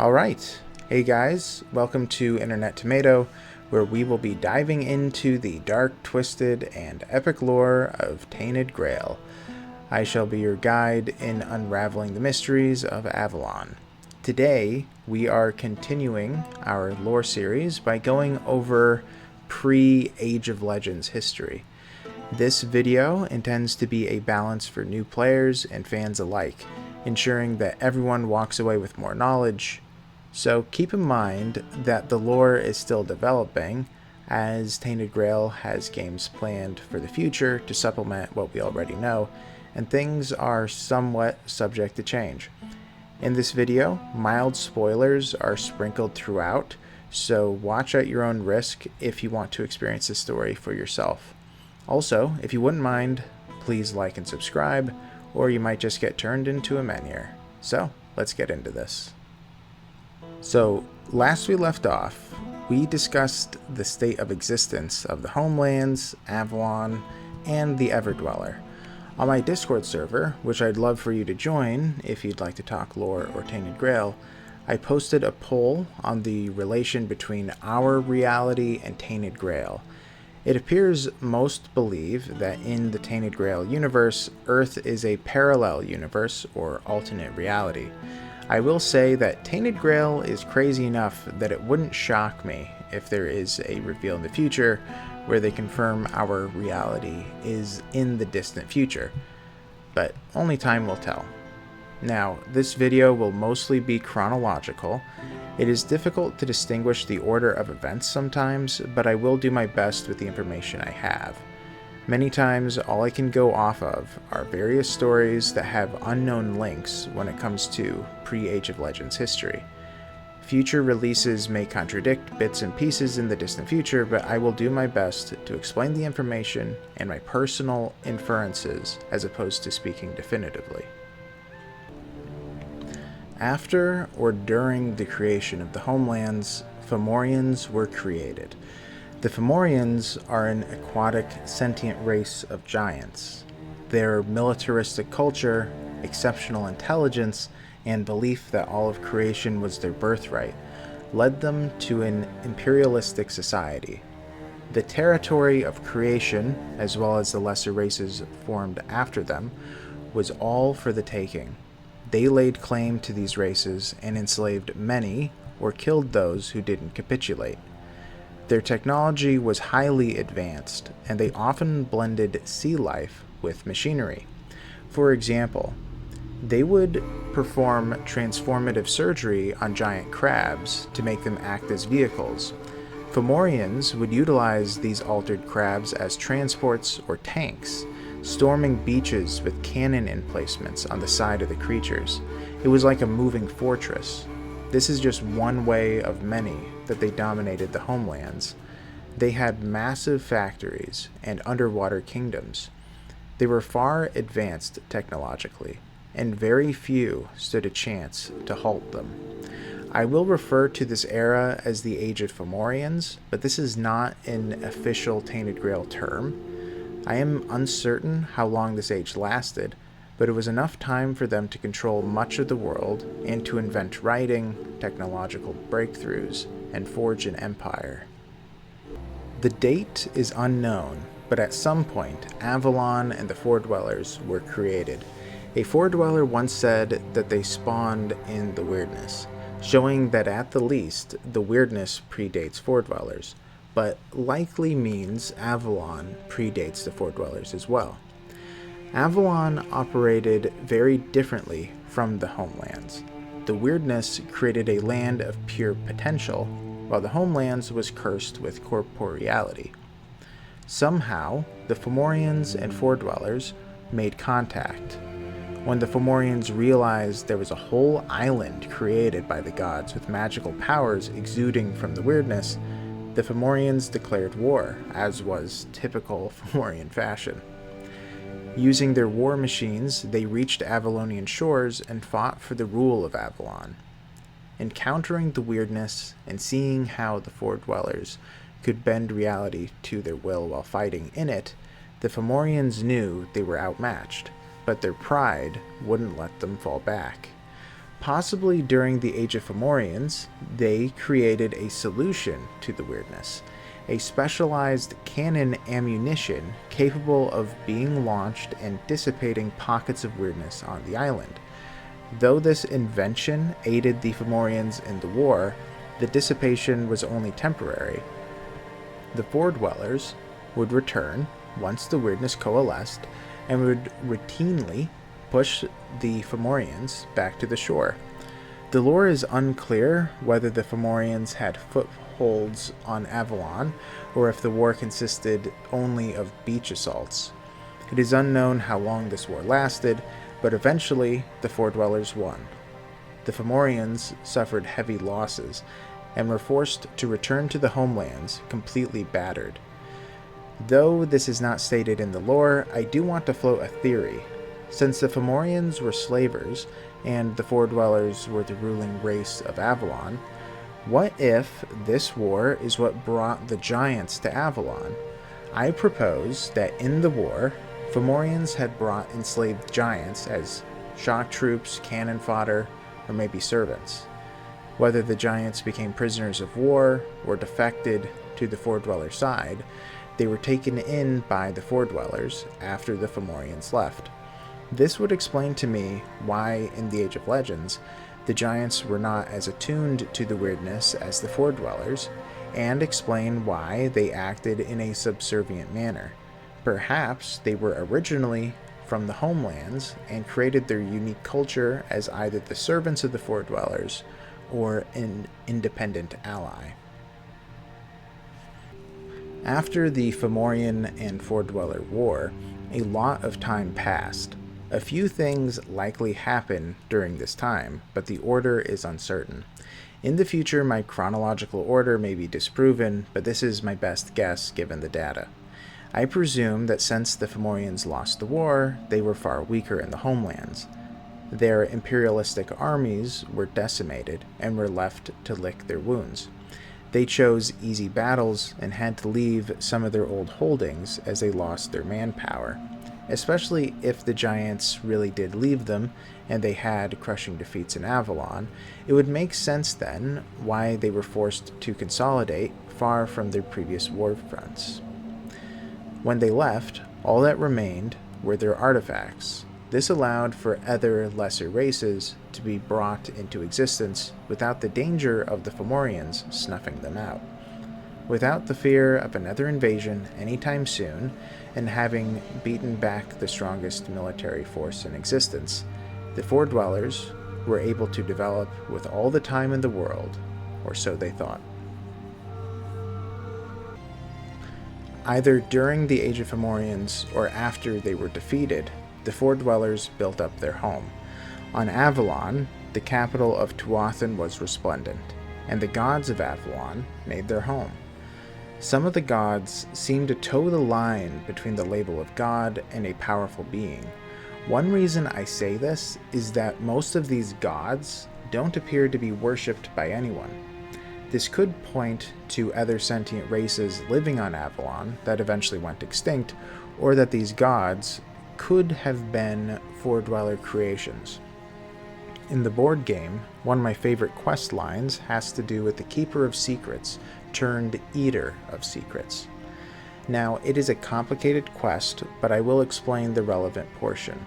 Alright, hey guys, welcome to Internet Tomato, where we will be diving into the dark, twisted, and epic lore of Tainted Grail. I shall be your guide in unraveling the mysteries of Avalon. Today, we are continuing our lore series by going over pre-Age of Legends history. This video intends to be a balance for new players and fans alike, ensuring that everyone walks away with more knowledge. So keep in mind that the lore is still developing, as Tainted Grail has games planned for the future to supplement what we already know, and things are somewhat subject to change. In this video, mild spoilers are sprinkled throughout, so watch at your own risk if you want to experience the story for yourself. Also, if you wouldn't mind, please like and subscribe, or you might just get turned into a Menhir. So, let's get into this. So, last we left off, we discussed the state of existence of the homelands, Avalon, and the Everdweller. On my Discord server, which I'd love for you to join if you'd like to talk lore or Tainted Grail, I posted a poll on the relation between our reality and Tainted Grail. It appears most believe that in the Tainted Grail universe, Earth is a parallel universe or alternate reality. I will say that Tainted Grail is crazy enough that it wouldn't shock me if there is a reveal in the future where they confirm our reality is in the distant future, but only time will tell. Now, this video will mostly be chronological. It is difficult to distinguish the order of events sometimes, but I will do my best with the information I have. Many times, all I can go off of are various stories that have unknown links when it comes to pre-Age of Legends history. Future releases may contradict bits and pieces in the distant future, but I will do my best to explain the information and my personal inferences as opposed to speaking definitively. After or during the creation of the homelands, Fomorians were created. The Fomorians are an aquatic, sentient race of giants. Their militaristic culture, exceptional intelligence, and belief that all of creation was their birthright led them to an imperialistic society. The territory of creation, as well as the lesser races formed after them, was all for the taking. They laid claim to these races and enslaved many or killed those who didn't capitulate. Their technology was highly advanced, and they often blended sea life with machinery. For example, they would perform transformative surgery on giant crabs to make them act as vehicles. Fomorians would utilize these altered crabs as transports or tanks, storming beaches with cannon emplacements on the side of the creatures. It was like a moving fortress. This is just one way of many that they dominated the homelands. They had massive factories and underwater kingdoms. They were far advanced technologically, and very few stood a chance to halt them. I will refer to this era as the Age of Fomorians, but this is not an official Tainted Grail term. I am uncertain how long this age lasted, but it was enough time for them to control much of the world and to invent writing, technological breakthroughs, and forge an empire. The date is unknown, but at some point, Avalon and the Fordwellers were created. A Fordweller once said that they spawned in the weirdness, showing that at the least, the weirdness predates Fordwellers, but likely means Avalon predates the Fordwellers as well. Avalon operated very differently from the homelands. The weirdness created a land of pure potential, while the homelands was cursed with corporeality. Somehow, the Fomorians and Fordwellers made contact. When the Fomorians realized there was a whole island created by the gods with magical powers exuding from the weirdness, the Fomorians declared war, as was typical Fomorian fashion. Using their war machines, they reached Avalonian shores and fought for the rule of Avalon. Encountering the weirdness and seeing how the Fordwellers could bend reality to their will while fighting in it, the Fomorians knew they were outmatched, but their pride wouldn't let them fall back. Possibly during the Age of Fomorians, they created a solution to the weirdness, a specialized cannon ammunition capable of being launched and dissipating pockets of weirdness on the island. Though this invention aided the Fomorians in the war, the dissipation was only temporary. The Fordwellers would return once the weirdness coalesced and would routinely push the Fomorians back to the shore. The lore is unclear whether the Fomorians had footholds on Avalon or if the war consisted only of beach assaults. It is unknown how long this war lasted, but eventually the Fordwellers won. The Fomorians suffered heavy losses and were forced to return to the homelands completely battered. Though this is not stated in the lore, I do want to float a theory. Since the Fomorians were slavers, and the Fordwellers were the ruling race of Avalon, what if this war is what brought the giants to Avalon? I propose that in the war, Fomorians had brought enslaved giants as shock troops, cannon fodder, or maybe servants. Whether the giants became prisoners of war or defected to the Fordweller side, they were taken in by the Fordwellers after the Fomorians left. This would explain to me why, in the Age of Legends, the giants were not as attuned to the weirdness as the Fordwellers, and explain why they acted in a subservient manner. Perhaps they were originally from the homelands and created their unique culture as either the servants of the Fordwellers or an independent ally. After the Fomorian and Fordweller War, a lot of time passed. A few things likely happen during this time, but the order is uncertain. In the future, my chronological order may be disproven, but this is my best guess given the data. I presume that since the Fomorians lost the war, they were far weaker in the homelands. Their imperialistic armies were decimated and were left to lick their wounds. They chose easy battles and had to leave some of their old holdings as they lost their manpower, especially if the giants really did leave them and they had crushing defeats in Avalon. It would make sense then why they were forced to consolidate far from their previous war fronts. When they left, all that remained were their artifacts. This allowed for other lesser races to be brought into existence without the danger of the Fomorians snuffing them out. Without the fear of another invasion anytime soon, and having beaten back the strongest military force in existence, the Fordwellers were able to develop with all the time in the world, or so they thought. Either during the Age of Fomorians or after they were defeated, the Fordwellers built up their home. On Avalon, the capital of Tuathan was resplendent, and the gods of Avalon made their home. Some of the gods seem to toe the line between the label of god and a powerful being. One reason I say this is that most of these gods don't appear to be worshipped by anyone. This could point to other sentient races living on Avalon that eventually went extinct, or that these gods could have been Fordweller creations. In the board game, one of my favorite quest lines has to do with the Keeper of Secrets turned Eater of Secrets. Now, it is a complicated quest, but I will explain the relevant portion.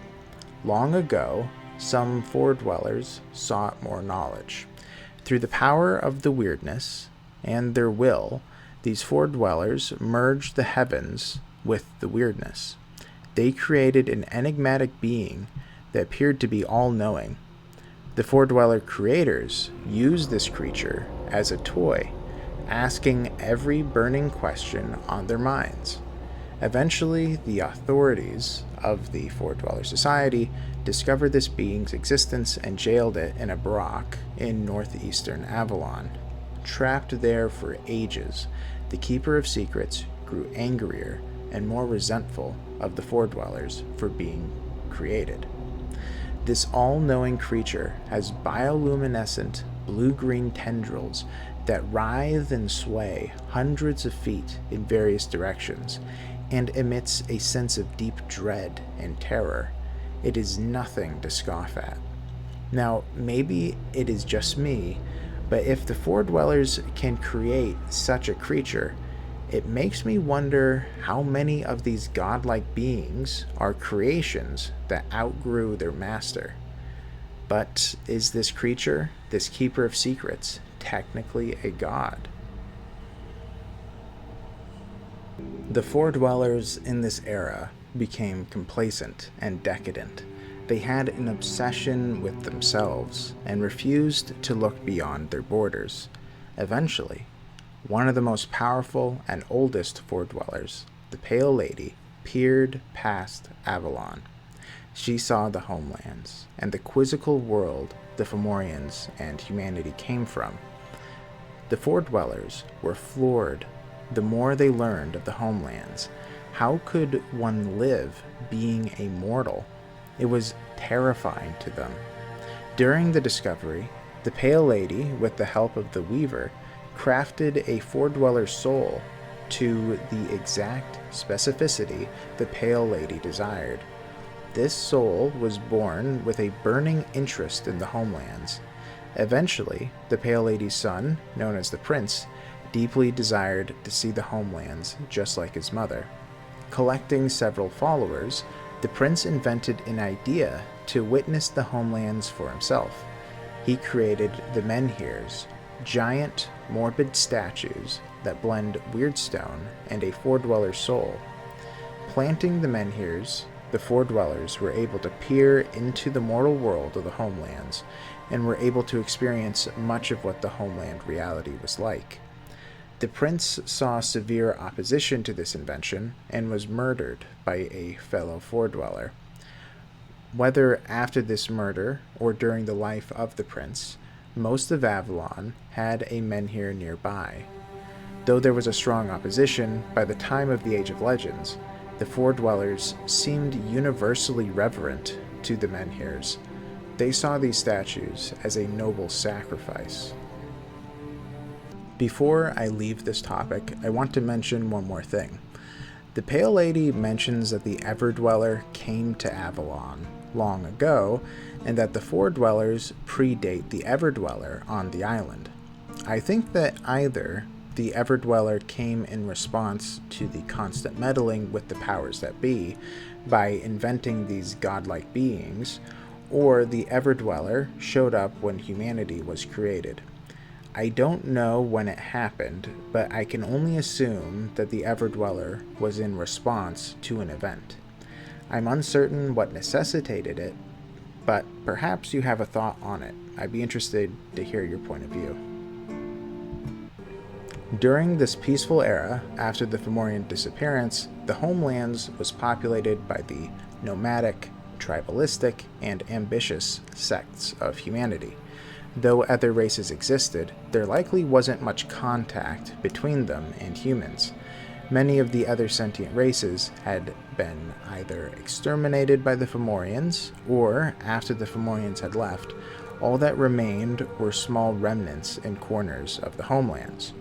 Long ago, some Fordwellers sought more knowledge. Through the power of the weirdness and their will, these Fordwellers merged the heavens with the weirdness. They created an enigmatic being that appeared to be all-knowing. The Fordweller creators used this creature as a toy, asking every burning question on their minds. Eventually, the authorities of the Fordweller Society discovered this being's existence and jailed it in a barack in northeastern Avalon. Trapped there for ages, the Keeper of Secrets grew angrier and more resentful of the Fordwellers for being created. This all-knowing creature has bioluminescent blue-green tendrils that writhe and sway hundreds of feet in various directions, and emits a sense of deep dread and terror. It is nothing to scoff at. Now, maybe it is just me, but if the Four Dwellers can create such a creature, it makes me wonder how many of these godlike beings are creations that outgrew their master. But is this creature, this keeper of secrets, technically a god? The Four Dwellers in this era became complacent and decadent. They had an obsession with themselves and refused to look beyond their borders. Eventually, one of the most powerful and oldest Four Dwellers, the Pale Lady, peered past Avalon. She saw the homelands and the quizzical world the Fomorians and humanity came from. The Four Dwellers were floored the more they learned of the homelands. How could one live being a mortal? It was terrifying to them. During the discovery, the Pale Lady, with the help of the Weaver, crafted a Four Dweller soul to the exact specificity the Pale Lady desired. This soul was born with a burning interest in the homelands. Eventually, the Pale Lady's son, known as the Prince, deeply desired to see the homelands just like his mother. Collecting several followers, the Prince invented an idea to witness the homelands for himself. He created the Menhirs, giant, morbid statues that blend Weirdstone and a Four Dweller soul. Planting the Menhirs, the Four Dwellers were able to peer into the mortal world of the homelands and were able to experience much of what the homeland reality was like. The Prince saw severe opposition to this invention and was murdered by a fellow Four Dweller. Whether after this murder or during the life of the Prince, most of Avalon had a Menhir nearby. Though there was a strong opposition, by the time of the Age of Legends, the Four Dwellers seemed universally reverent to the Menhirs. They saw these statues as a noble sacrifice. Before I leave this topic, I want to mention one more thing. The Pale Lady mentions that the Everdweller came to Avalon long ago, and that the Four Dwellers predate the Everdweller on the island. I think that either the Everdweller came in response to the constant meddling with the powers that be by inventing these godlike beings, or the Everdweller showed up when humanity was created. I don't know when it happened, but I can only assume that the Everdweller was in response to an event. I'm uncertain what necessitated it, but perhaps you have a thought on it. I'd be interested to hear your point of view. During this peaceful era, after the Fomorian disappearance, the homelands was populated by the nomadic, tribalistic, and ambitious sects of humanity. Though other races existed, there likely wasn't much contact between them and humans. Many of the other sentient races had been either exterminated by the Fomorians, or, after the Fomorians had left, all that remained were small remnants in corners of the homelands.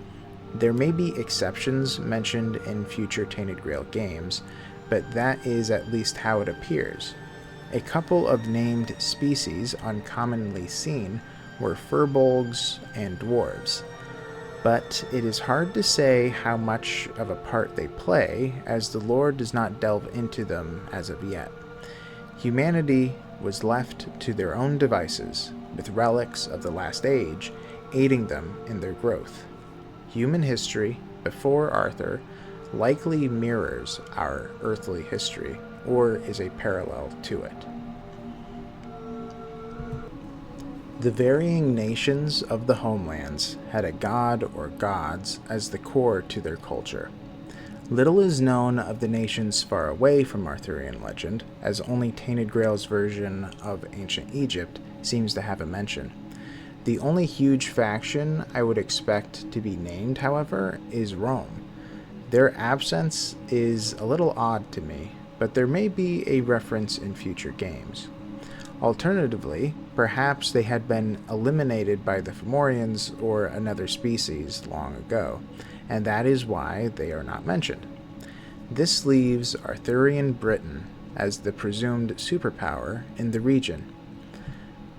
There may be exceptions mentioned in future Tainted Grail games, but that is at least how it appears. A couple of named species uncommonly seen were furbolgs and dwarves, but it is hard to say how much of a part they play, as the lore does not delve into them as of yet. Humanity was left to their own devices, with relics of the Last Age aiding them in their growth. Human history, before Arthur, likely mirrors our earthly history, or is a parallel to it. The varying nations of the homelands had a god or gods as the core to their culture. Little is known of the nations far away from Arthurian legend, as only Tainted Grail's version of ancient Egypt seems to have a mention. The only huge faction I would expect to be named, however, is Rome. Their absence is a little odd to me, but there may be a reference in future games. Alternatively, perhaps they had been eliminated by the Fomorians or another species long ago, and that is why they are not mentioned. This leaves Arthurian Britain as the presumed superpower in the region.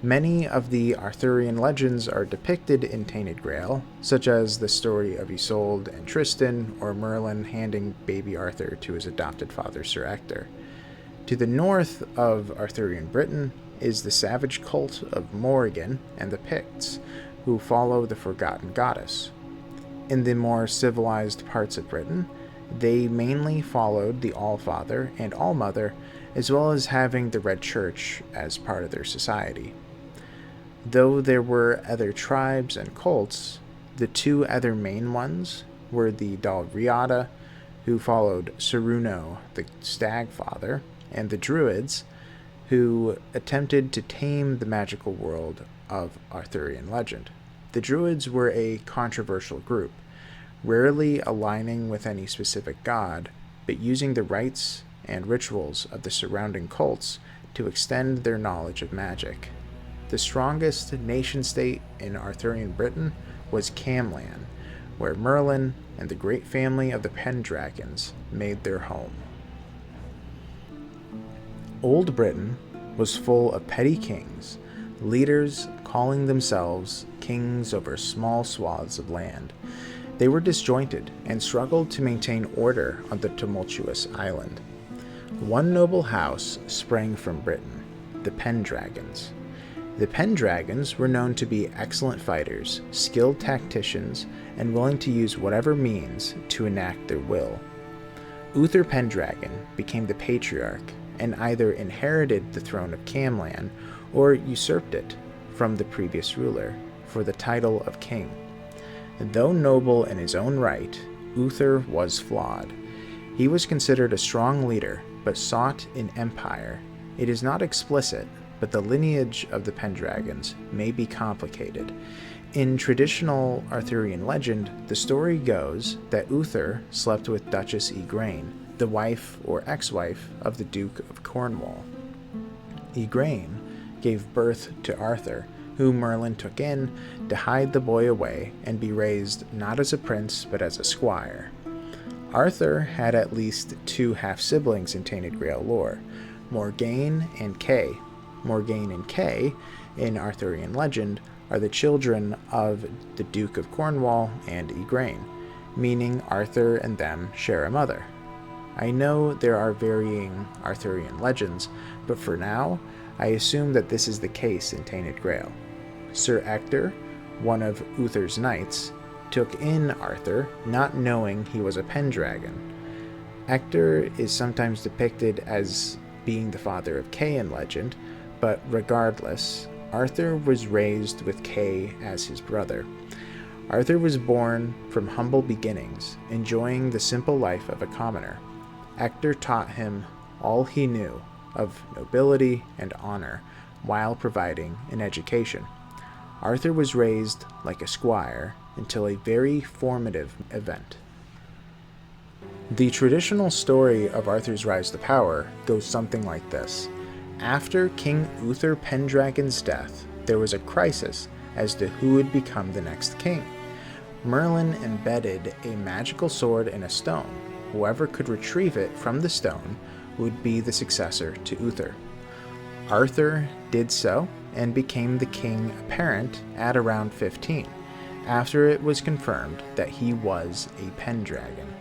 Many of the Arthurian legends are depicted in Tainted Grail, such as the story of Isolde and Tristan, or Merlin handing baby Arthur to his adopted father Sir Ector. To the north of Arthurian Britain is the savage cult of Morrigan and the Picts, who follow the Forgotten Goddess. In the more civilized parts of Britain, they mainly followed the Allfather and Allmother, as well as having the Red Church as part of their society. Though there were other tribes and cults, the two other main ones were the Dalriada, who followed Cernunno, the Stag Father, and the Druids, who attempted to tame the magical world of Arthurian legend. The Druids were a controversial group, rarely aligning with any specific god, but using the rites and rituals of the surrounding cults to extend their knowledge of magic. The strongest nation-state in Arthurian Britain was Camlan, where Merlin and the great family of the Pendragons made their home. Old Britain was full of petty kings, leaders calling themselves kings over small swaths of land. They were disjointed and struggled to maintain order on the tumultuous island. One noble house sprang from Britain, the Pendragons. The Pendragons were known to be excellent fighters, skilled tacticians, and willing to use whatever means to enact their will. Uther Pendragon became the patriarch and either inherited the throne of Camlan or usurped it from the previous ruler for the title of king. Though noble in his own right, Uther was flawed. He was considered a strong leader, but sought an empire. It is not explicit, but the lineage of the Pendragons may be complicated. In traditional Arthurian legend, the story goes that Uther slept with Duchess Igraine, the wife or ex-wife of the Duke of Cornwall. Igraine gave birth to Arthur, who Merlin took in to hide the boy away and be raised not as a prince but as a squire. Arthur had at least two half-siblings in Tainted Grail lore, Morgane and Kay. Morgane and Kay, in Arthurian legend, are the children of the Duke of Cornwall and Igraine, meaning Arthur and them share a mother. I know there are varying Arthurian legends, but for now, I assume that this is the case in Tainted Grail. Sir Ector, one of Uther's knights, took in Arthur, not knowing he was a Pendragon. Ector is sometimes depicted as being the father of Kay in legend, but regardless, Arthur was raised with Kay as his brother. Arthur was born from humble beginnings, enjoying the simple life of a commoner. Ector taught him all he knew of nobility and honor while providing an education. Arthur was raised like a squire until a very formative event. The traditional story of Arthur's rise to power goes something like this. After King Uther Pendragon's death, there was a crisis as to who would become the next king. Merlin embedded a magical sword in a stone. Whoever could retrieve it from the stone would be the successor to Uther. Arthur did so and became the king apparent at around 15, after it was confirmed that he was a Pendragon.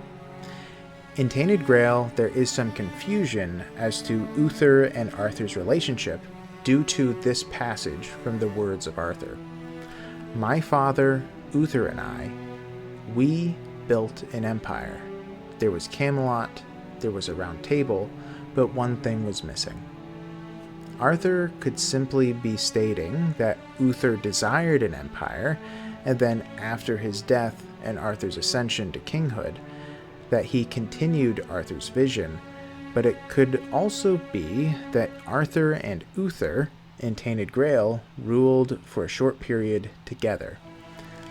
In Tainted Grail, there is some confusion as to Uther and Arthur's relationship due to this passage from the words of Arthur. My father, Uther, and I, we built an empire. There was Camelot, there was a round table, but one thing was missing. Arthur could simply be stating that Uther desired an empire, and then after his death and Arthur's ascension to kinghood, that he continued Arthur's vision, but it could also be that Arthur and Uther in Tainted Grail ruled for a short period together.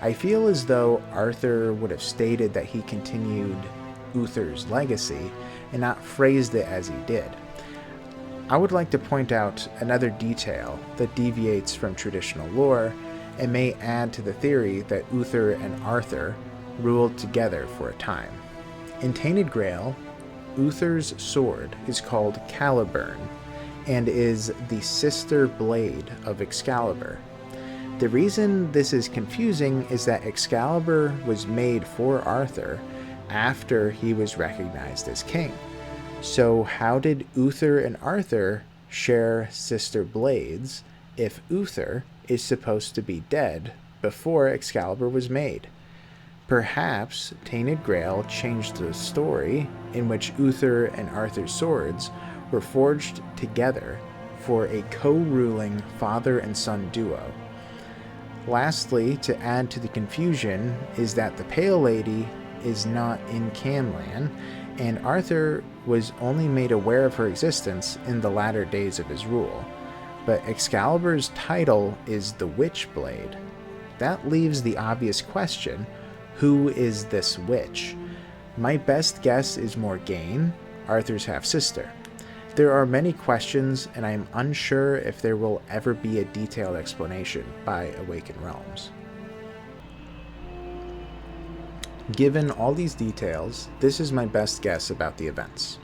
I feel as though Arthur would have stated that he continued Uther's legacy and not phrased it as he did. I would like to point out another detail that deviates from traditional lore and may add to the theory that Uther and Arthur ruled together for a time. In Tainted Grail, Uther's sword is called Caliburn. and is the sister blade of Excalibur. The reason this is confusing is that Excalibur was made for Arthur after he was recognized as king. So how did Uther and Arthur share sister blades if Uther is supposed to be dead before Excalibur was made? Perhaps Tainted Grail changed the story in which Uther and Arthur's swords were forged together for a co-ruling father and son duo. Lastly, to add to the confusion is that the Pale Lady is not in Camlann, and Arthur was only made aware of her existence in the latter days of his rule. But Excalibur's title is the Witchblade. That leaves the obvious question, who is this witch? My best guess is Morgaine, Arthur's half-sister. There are many questions, and I am unsure if there will ever be a detailed explanation by Awakened Realms. Given all these details, this is my best guess about the events.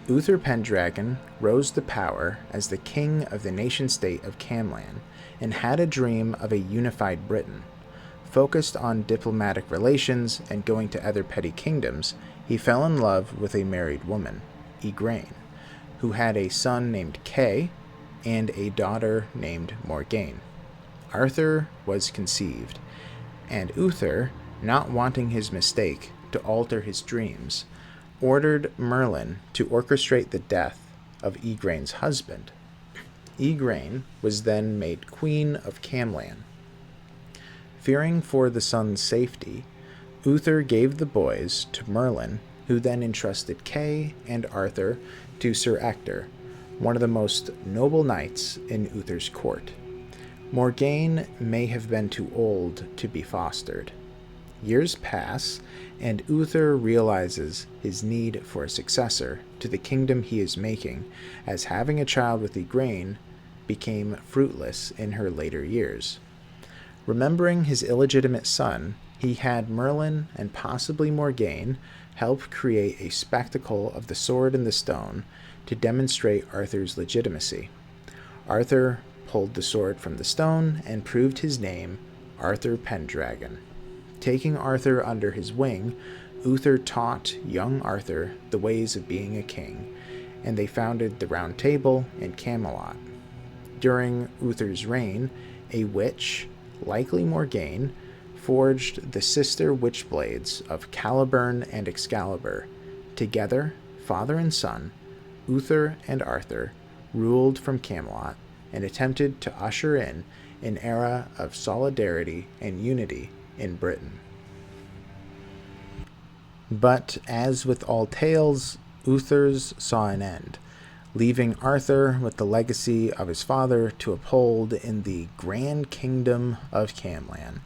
Uther Pendragon rose to power as the king of the nation-state of Camlann and had a dream of a unified Britain. Focused on diplomatic relations and going to other petty kingdoms, he fell in love with a married woman, Igraine, who had a son named Kay and a daughter named Morgaine. Arthur was conceived, and Uther, not wanting his mistake to alter his dreams, ordered Merlin to orchestrate the death of Igraine's husband. Igraine was then made queen of Camlann. Fearing for the son's safety, Uther gave the boys to Merlin, who then entrusted Kay and Arthur to Sir Ector, one of the most noble knights in Uther's court. Morgaine may have been too old to be fostered. Years pass, and Uther realizes his need for a successor to the kingdom he is making, as having a child with Igraine became fruitless in her later years. Remembering his illegitimate son, he had Merlin and possibly Morgaine help create a spectacle of the sword and the stone to demonstrate Arthur's legitimacy. Arthur pulled the sword from the stone and proved his name, Arthur Pendragon. Taking Arthur under his wing, Uther taught young Arthur the ways of being a king, and they founded the Round Table in Camelot. During Uther's reign, a witch, likely Morgaine, forged the sister witchblades of Caliburn and Excalibur. Together, father and son, Uther and Arthur ruled from Camelot and attempted to usher in an era of solidarity and unity in Britain. But as with all tales, Uther's saw an end, leaving Arthur with the legacy of his father to uphold in the grand kingdom of Camlann.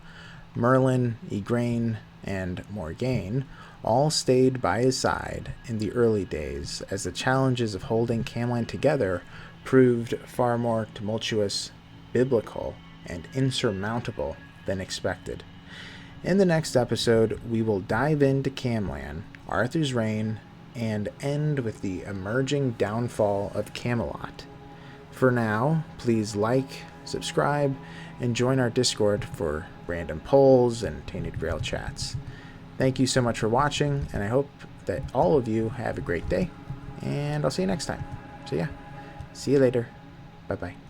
Merlin, Igraine, and Morgaine all stayed by his side in the early days, as the challenges of holding Camlann together proved far more tumultuous, biblical, and insurmountable than expected. In the next episode, we will dive into Camlann, Arthur's reign, and end with the emerging downfall of Camelot. For now, please like, subscribe, and join our Discord for random polls and Tainted Grail chats. Thank you so much for watching, and I hope that all of you have a great day, and I'll see you next time. So yeah, see you later. Bye-bye.